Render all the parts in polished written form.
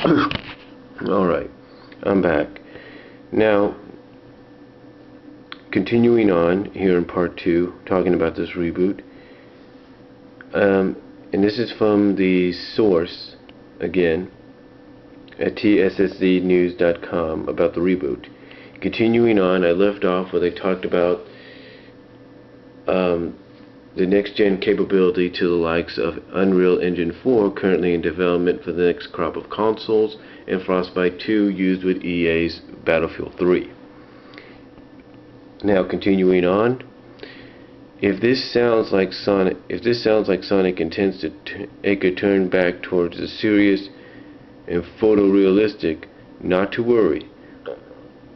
Alright, I'm back. Now, continuing on here in part 2, talking about this reboot. And this is from the source, again, at tszdnews.com about the reboot. Continuing on, I left off where they talked about the next-gen capability to the likes of Unreal Engine 4 currently in development for the next crop of consoles, and Frostbite 2 used with EA's Battlefield 3. Now continuing on, if this sounds like Sonic intends to take a turn back towards the serious and photorealistic, not to worry.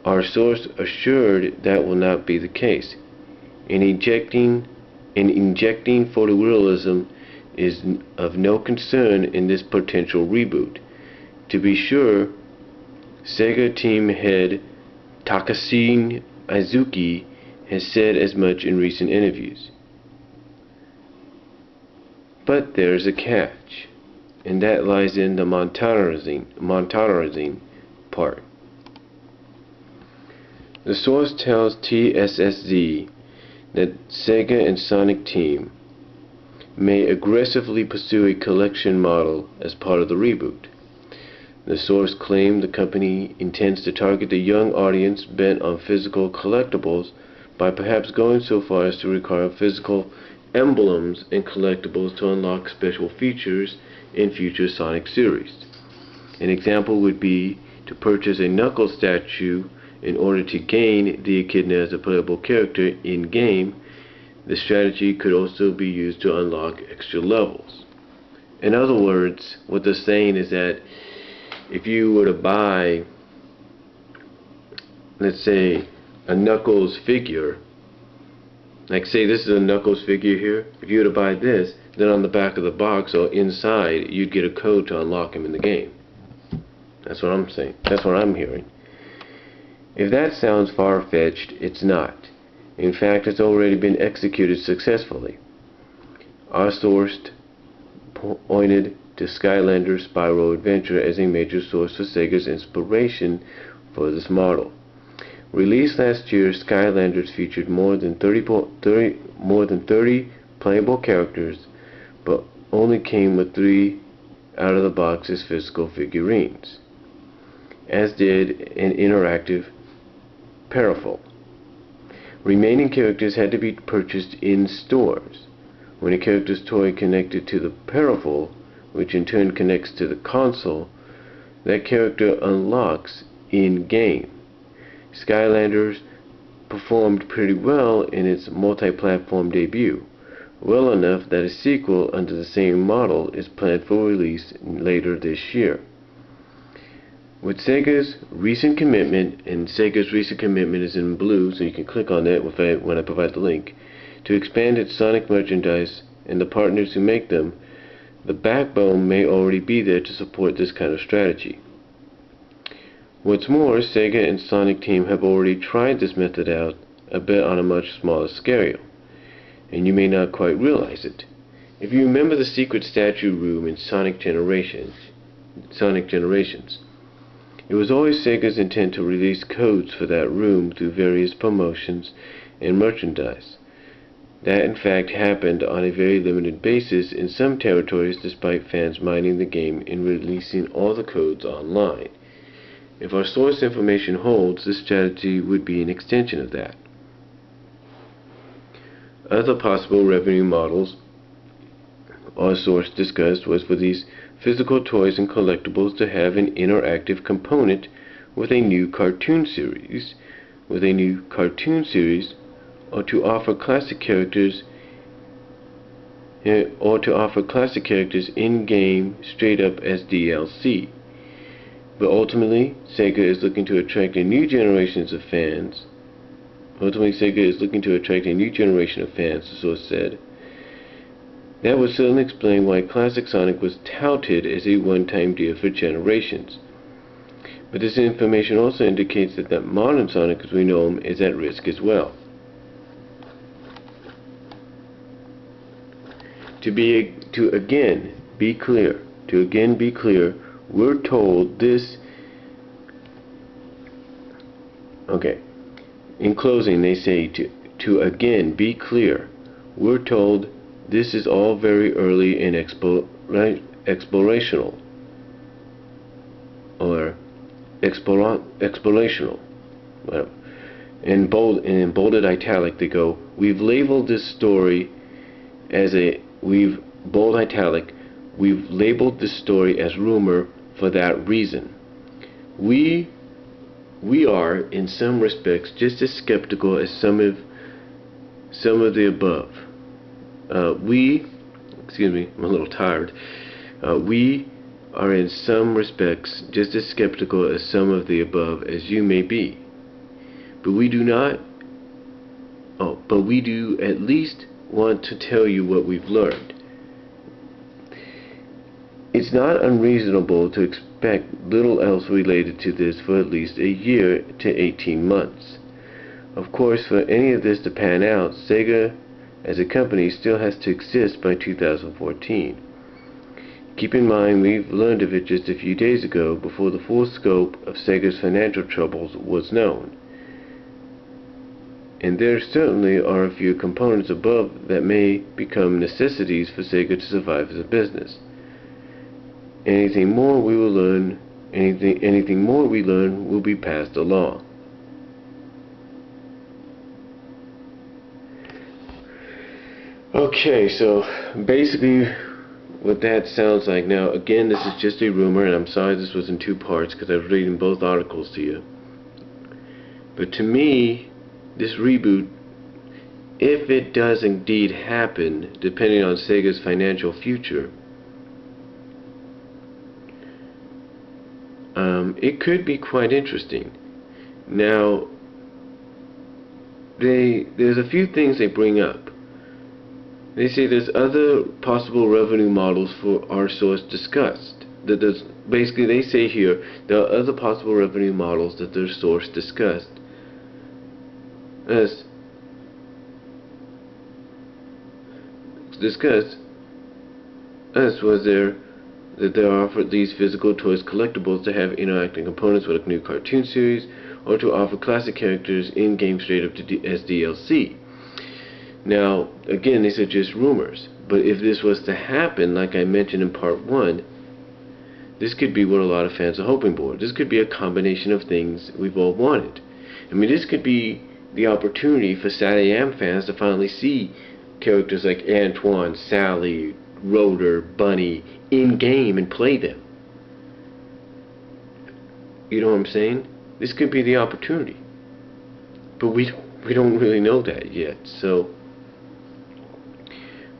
Our source assured that will not be the case. Injecting photorealism is of no concern in this potential reboot. To be sure, Sega team head Takashi Izuki has said as much in recent interviews. But there's a catch, and that lies in the monitoring part. The source tells TSSZ that Sega and Sonic team may aggressively pursue a collection model as part of the reboot. The source claimed the company intends to target the young audience bent on physical collectibles by perhaps going so far as to require physical emblems and collectibles to unlock special features in future Sonic series. An example would be to purchase a Knuckles statue in order to gain the Echidna as a playable character in-game. The strategy could also be used to unlock extra levels. In other words, what they're saying is that if you were to buy, let's say, a Knuckles figure, like say this is a Knuckles figure here, if you were to buy this, then on the back of the box or inside you'd get a code to unlock him in the game. That's what I'm saying. That's what I'm hearing. If that sounds far-fetched, it's not. In fact, it's already been executed successfully. Our source pointed to Skylanders Spyro Adventure as a major source for Sega's inspiration for this model. Released last year, Skylanders featured more than 30 playable characters, but only came with 3 out of the box as physical figurines, as did an interactive peripheral. Remaining characters had to be purchased in stores. When a character's toy connected to the peripheral, which in turn connects to the console, that character unlocks in-game. Skylanders performed pretty well in its multi-platform debut, well enough that a sequel under the same model is planned for release later this year. With Sega's recent commitment, and Sega's recent commitment is in blue, so you can click on that when I provide the link, to expand its Sonic merchandise and the partners who make them, the backbone may already be there to support this kind of strategy. What's more, Sega and Sonic team have already tried this method out, a bit on a much smaller scale, and you may not quite realize it. If you remember the secret statue room in Sonic Generations, it was always Sega's intent to release codes for that room through various promotions and merchandise. That in fact happened on a very limited basis in some territories, despite fans mining the game and releasing all the codes online. If our source information holds, this strategy would be an extension of that. Other possible revenue models our source discussed was for these physical toys and collectibles to have an interactive component with a new cartoon series, or to offer classic characters in-game straight up as DLC. But ultimately, Sega is looking to attract a new generation of fans. The source said. That would certainly explain why Classic Sonic was touted as a one-time deal for generations. But this information also indicates that modern Sonic as we know him is at risk as well. To again be clear, We're told this. Okay. In closing, they say to again be clear. We're told this is all very early and explorational or explorational. Whatever. In bolded italic, they go, we've labeled this story as bold italic, we've labeled this story as rumor for that reason. We are, in some respects, just as skeptical as some of the above. Excuse me, I'm a little tired. We are, in some respects, just as skeptical as some of the above as you may be. But we do at least want to tell you what we've learned. It's not unreasonable to expect little else related to this for at least a year to 18 months. Of course, for any of this to pan out, Sega as a company still has to exist by 2014. Keep in mind we've learned of it just a few days ago, before the full scope of Sega's financial troubles was known. And there certainly are a few components above that may become necessities for Sega to survive as a business. Anything more we learn will be passed along. Okay, so basically what that sounds like. Now, again, this is just a rumor, and I'm sorry this was in two parts because I was reading both articles to you. But to me, this reboot, if it does indeed happen, depending on Sega's financial future, it could be quite interesting. Now, there's a few things they bring up. They say there's other possible revenue models for our source discussed. Basically, they say here there are other possible revenue models that their source discussed. As was there that there are for these physical toys collectibles to have interacting components with a new cartoon series, or to offer classic characters in-game straight up as DLC. Now, again, these are just rumors, but if this was to happen, like I mentioned in part 1, this could be what a lot of fans are hoping for. This could be a combination of things we've all wanted. I mean, this could be the opportunity for SatAM fans to finally see characters like Antoine, Sally, Rotor, Bunny in-game and play them. You know what I'm saying? This could be the opportunity. But we don't really know that yet.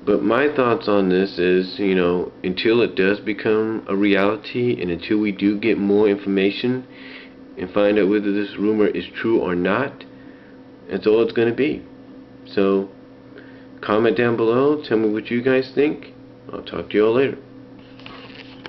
But my thoughts on this is, until it does become a reality and until we do get more information and find out whether this rumor is true or not, that's all it's going to be. So, comment down below, tell me what you guys think. I'll talk to you all later.